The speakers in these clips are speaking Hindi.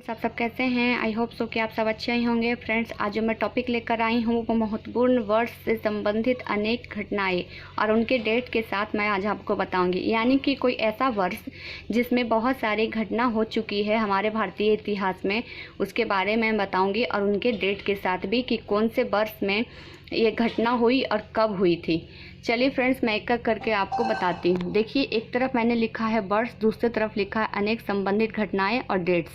आप सब कैसे हैं? आई होप सो कि आप सब अच्छे ही होंगे। फ्रेंड्स, आज जो मैं टॉपिक लेकर आई हूँ वो महत्वपूर्ण वर्ष से संबंधित अनेक घटनाएं और उनके डेट के साथ मैं आज आपको बताऊंगी। यानी कि कोई ऐसा वर्ष जिसमें बहुत सारी घटना हो चुकी है हमारे भारतीय इतिहास में, उसके बारे में बताऊंगी और उनके डेट के साथ भी कि कौन से वर्ष में ये घटना हुई और कब हुई थी। चलिए फ्रेंड्स, मैं एक एक करके आपको बताती हूँ। देखिए, एक तरफ मैंने लिखा है वर्ष, दूसरी तरफ लिखा है अनेक संबंधित घटनाएं और डेट्स।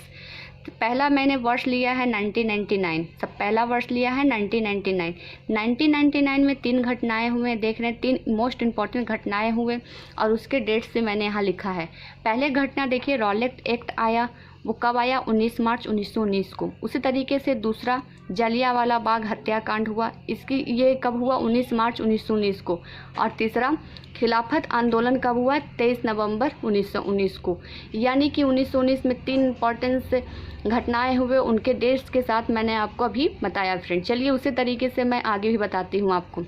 तो पहला मैंने वर्ष लिया है 1999। सब पहला वर्ष लिया है 1999। 1999 में 3 घटनाएं हुए, देख रहे हैं 3 मोस्ट इम्पॉर्टेंट घटनाएं हुए और उसके डेट्स से मैंने यहाँ लिखा है। पहले घटना देखिए, रॉलेट एक्ट आया। वो कब आया? 19 मार्च 1919 को। उसी तरीके से दूसरा जलियांवाला बाग हत्याकांड हुआ, ये कब हुआ? 19 मार्च 1919 को। और तीसरा खिलाफत आंदोलन कब हुआ? 23 नवंबर 1919 को। यानी कि 1919 में 3 इम्पॉर्टेंस घटनाएं हुए, उनके डेट्स के साथ मैंने आपको अभी बताया फ्रेंड। चलिए उसी तरीके से मैं आगे भी बताती हूँ आपको।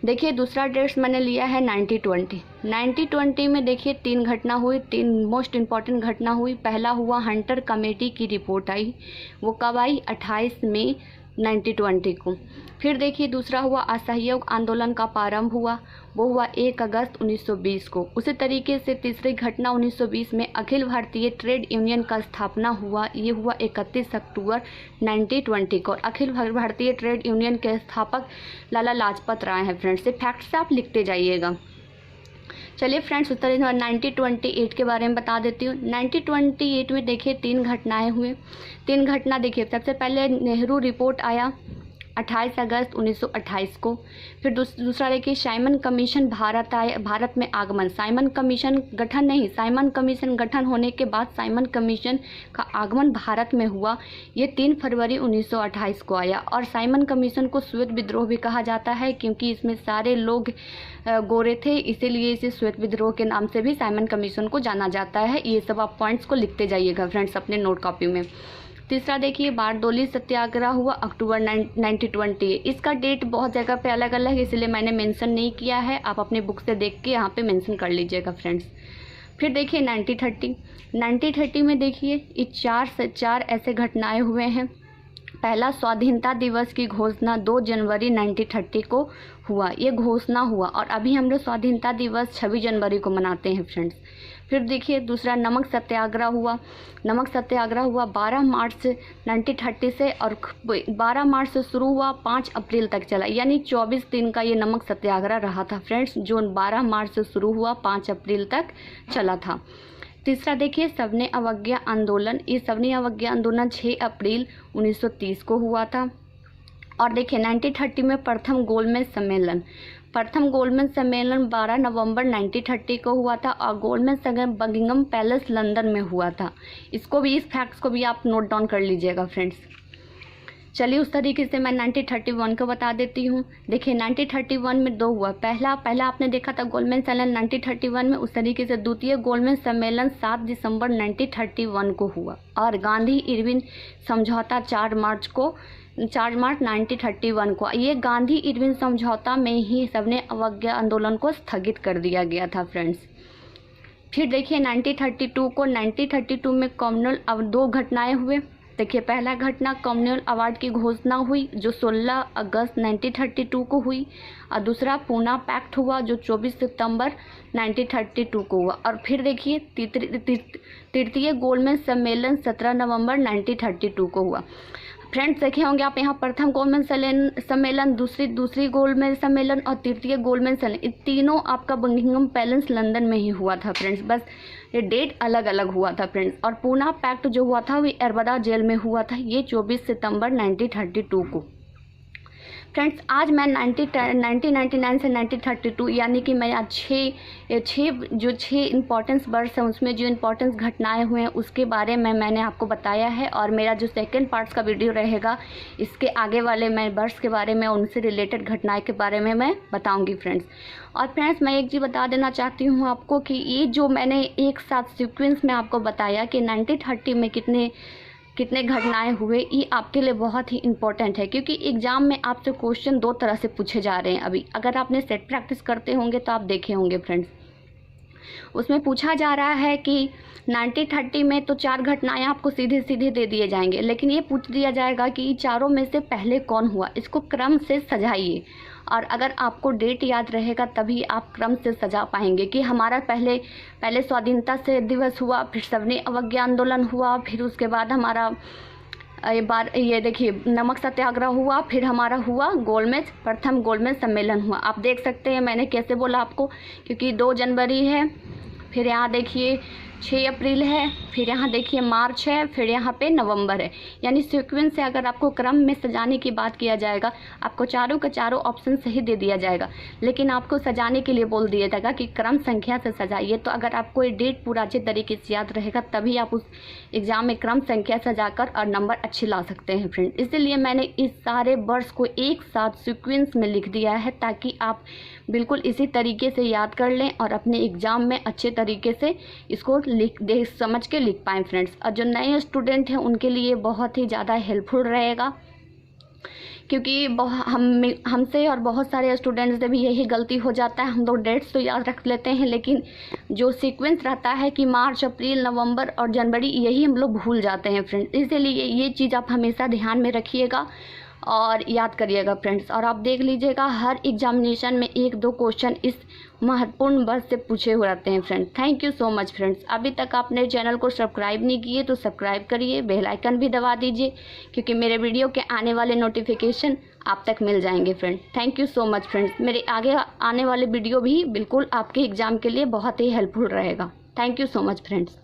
देखिए, दूसरा डेट्स मैंने लिया है 1920। 1920 में देखिए 3 घटना हुई, 3 मोस्ट इम्पॉर्टेंट घटना हुई। पहला हुआ हंटर कमेटी की रिपोर्ट आई। वो कब आई? 28 मई 1920 को। फिर देखिए दूसरा हुआ असहयोग आंदोलन का प्रारंभ हुआ। वो हुआ 1 अगस्त 1920 को। उसी तरीके से तीसरी घटना 1920 में अखिल भारतीय ट्रेड यूनियन का स्थापना हुआ। ये हुआ 31 अक्टूबर 1920 को। अखिल भारतीय ट्रेड यूनियन के स्थापक लाला लाजपत राय हैं। फ्रेंड्स, ये फैक्ट्स आप लिखते जाइएगा। चलिए फ्रेंड्स, उस तरह 1928 के बारे में बता देती हूँ। 1928 में देखिए 3 घटनाएं हुए। 3 घटना देखिए, सबसे पहले नेहरू रिपोर्ट आया 28 अगस्त 1928 को। फिर दूसरा देखिए साइमन कमीशन भारत में आगमन। साइमन कमीशन गठन नहीं, साइमन कमीशन गठन होने के बाद साइमन कमीशन का आगमन भारत में हुआ। ये 3 फरवरी 1928 को आया। और साइमन कमीशन को श्वेत विद्रोह भी कहा जाता है, क्योंकि इसमें सारे लोग गोरे थे, इसीलिए इसे श्वेत विद्रोह के नाम से भी साइमन कमीशन को जाना जाता है। ये सब आप पॉइंट्स को लिखते जाइएगा फ्रेंड्स अपने नोट कॉपी में। तीसरा देखिए बारडोली सत्याग्रह हुआ अक्टूबर 1920। इसका डेट बहुत जगह पे अलग अलग है, इसलिए मैंने मेंशन नहीं किया है। आप अपने बुक से देख के यहाँ पे मेंशन कर लीजिएगा फ्रेंड्स। फिर देखिए 1930 में देखिए ये 4 ऐसे घटनाएं हुए हैं। पहला स्वाधीनता दिवस की घोषणा 2 जनवरी 1930 को हुआ। ये घोषणा हुआ और अभी हम लोग स्वाधीनता दिवस 26 जनवरी को मनाते हैं फ्रेंड्स। फिर देखिए दूसरा नमक सत्याग्रह हुआ। नमक सत्याग्रह हुआ 12 मार्च 1930 से और 12 मार्च से शुरू हुआ, 5 अप्रैल तक चला। यानी 24 दिन का ये नमक सत्याग्रह रहा था फ्रेंड्स, जो 12 मार्च से शुरू हुआ, 5 अप्रैल तक चला था। तीसरा देखिए सविनय अवज्ञा आंदोलन। ये सविनय अवज्ञा आंदोलन 6 अप्रैल 1930 को हुआ था। और देखिए 1930 में प्रथम गोलमेज सम्मेलन। प्रथम गोलमेज सम्मेलन 12 नवंबर 1930 को हुआ था और गोलमेज सम्मेलन बकिंगम पैलेस लंदन में हुआ था। इसको भी, इस फैक्ट्स को भी आप नोट डाउन कर लीजिएगा फ्रेंड्स। चलिए उस तरीके से मैं 1931 को बता देती हूँ। देखिए 1931 में 2 हुआ। पहला आपने देखा था गोलमेज सम्मेलन 1931 में। उस तरीके से द्वितीय गोलमेज सम्मेलन 7 दिसंबर 1931 को हुआ। और गांधी इरविन समझौता 4 मार्च 1931 को। ये गांधी इरविन समझौता में ही सविनय अवज्ञा आंदोलन को स्थगित कर दिया गया था फ्रेंड्स। फिर देखिए 1932 में कॉमनवेल्थ 2 घटनाएं हुए। देखिए पहला घटना कॉमनवेल्थ अवार्ड की घोषणा हुई जो 16 अगस्त 1932 को हुई। और दूसरा पूना पैक्ट हुआ जो 24 सितंबर 1932 को हुआ। और फिर देखिए तृतीय गोलमेज सम्मेलन 17 नवंबर 1932 को हुआ। फ्रेंड्स, देखे होंगे आप यहाँ प्रथम गोलमेज सम्मेलन, दूसरी गोलमेज सम्मेलन और तृतीय गोलमेज सम्मेलन, ये तीनों आपका बकिंगम पैलेस लंदन में ही हुआ था फ्रेंड्स। बस ये डेट अलग अलग हुआ था फ्रेंड्स। और पूना पैक्ट जो हुआ था वो एर्बदा जेल में हुआ था, ये 24 सितंबर 1932 को। फ्रेंड्स, आज मैं 1999 से 1932 यानी कि मैं आज 6 इंपॉर्टेंस वर्ड्स हैं, उसमें जो इंपॉर्टेंस घटनाएं हुए हैं उसके बारे में मैंने आपको बताया है। और मेरा जो सेकंड पार्ट्स का वीडियो रहेगा, इसके आगे वाले मैं वर्ड्स के बारे में, उनसे रिलेटेड घटनाएं के बारे में मैं बताऊंगी फ्रेंड्स। और फ्रेंड्स, मैं एक चीज़ बता देना चाहती हूँ आपको कि ये जो मैंने एक साथ सीक्वेंस में आपको बताया कि 1930 में कितने घटनाएं हुए, ये आपके लिए बहुत ही इम्पोर्टेंट है, क्योंकि एग्जाम में आपसे क्वेश्चन 2 तरह से पूछे जा रहे हैं। अभी अगर आपने सेट प्रैक्टिस करते होंगे तो आप देखे होंगे फ्रेंड्स। उसमें पूछा जा रहा है कि 90-30 में तो 4 घटनाएं आपको सीधे सीधे दे दिए जाएंगे, लेकिन ये पूछ दिया जाएगा कि चारों में से पहले कौन हुआ। इसको क्रम से सजाइए, और अगर आपको डेट याद रहेगा तभी आप क्रम से सजा पाएंगे कि हमारा पहले स्वाधीनता से दिवस हुआ, फिर सविनय अवज्ञा आंदोलन हुआ, फिर उसके बाद हमारा ये देखिए नमक सत्याग्रह हुआ, फिर हमारा हुआ गोलमेज, प्रथम गोलमेज सम्मेलन हुआ। आप देख सकते हैं मैंने कैसे बोला आपको, क्योंकि 2 जनवरी है, फिर यहाँ देखिए 6 अप्रैल है, फिर यहाँ देखिए मार्च है, फिर यहाँ पे नवंबर है। यानी सीक्वेंस से अगर आपको क्रम में सजाने की बात किया जाएगा, आपको चारों के चारों ऑप्शन सही दे दिया जाएगा, लेकिन आपको सजाने के लिए बोल दिया जाएगा कि क्रम संख्या से सजाइए। तो अगर आपको ये डेट पूरा अच्छे तरीके से याद रहेगा तभी आप उस एग्ज़ाम में क्रम संख्या सजाकर और नंबर अच्छे ला सकते हैं फ्रेंड। इसीलिए मैंने इस सारे वर्ड्स को एक साथ सीक्वेंस में लिख दिया है ताकि आप बिल्कुल इसी तरीके से याद कर लें और अपने एग्ज़ाम में अच्छे तरीके से इसको देख समझ के लिख पाएँ फ्रेंड्स। और जो नए स्टूडेंट हैं उनके लिए बहुत ही ज़्यादा हेल्पफुल रहेगा, क्योंकि हमसे और बहुत सारे स्टूडेंट्स से भी यही गलती हो जाता है। हम लोग डेट्स तो याद रख लेते हैं, लेकिन जो सीक्वेंस रहता है कि मार्च, अप्रैल, नवंबर और जनवरी, यही हम लोग भूल जाते हैं फ्रेंड्स। इसीलिए ये चीज़ आप हमेशा ध्यान में रखिएगा और याद करिएगा फ्रेंड्स। और आप देख लीजिएगा हर एग्जामिनेशन में 1-2 क्वेश्चन इस महत्वपूर्ण वर्ड से पूछे हुए रहते हैं friends. Thank you so much friends. अभी तक आपने चैनल को सब्सक्राइब नहीं किए तो सब्सक्राइब करिए, बेल आइकन भी दबा दीजिए, क्योंकि मेरे वीडियो के आने वाले नोटिफिकेशन आप तक मिल जाएंगे friend. Thank you so much friends. मेरे आगे आने वाले वीडियो भी बिल्कुल आपके एग्ज़ाम के लिए बहुत ही हेल्पफुल रहेगा। Thank you so much friends.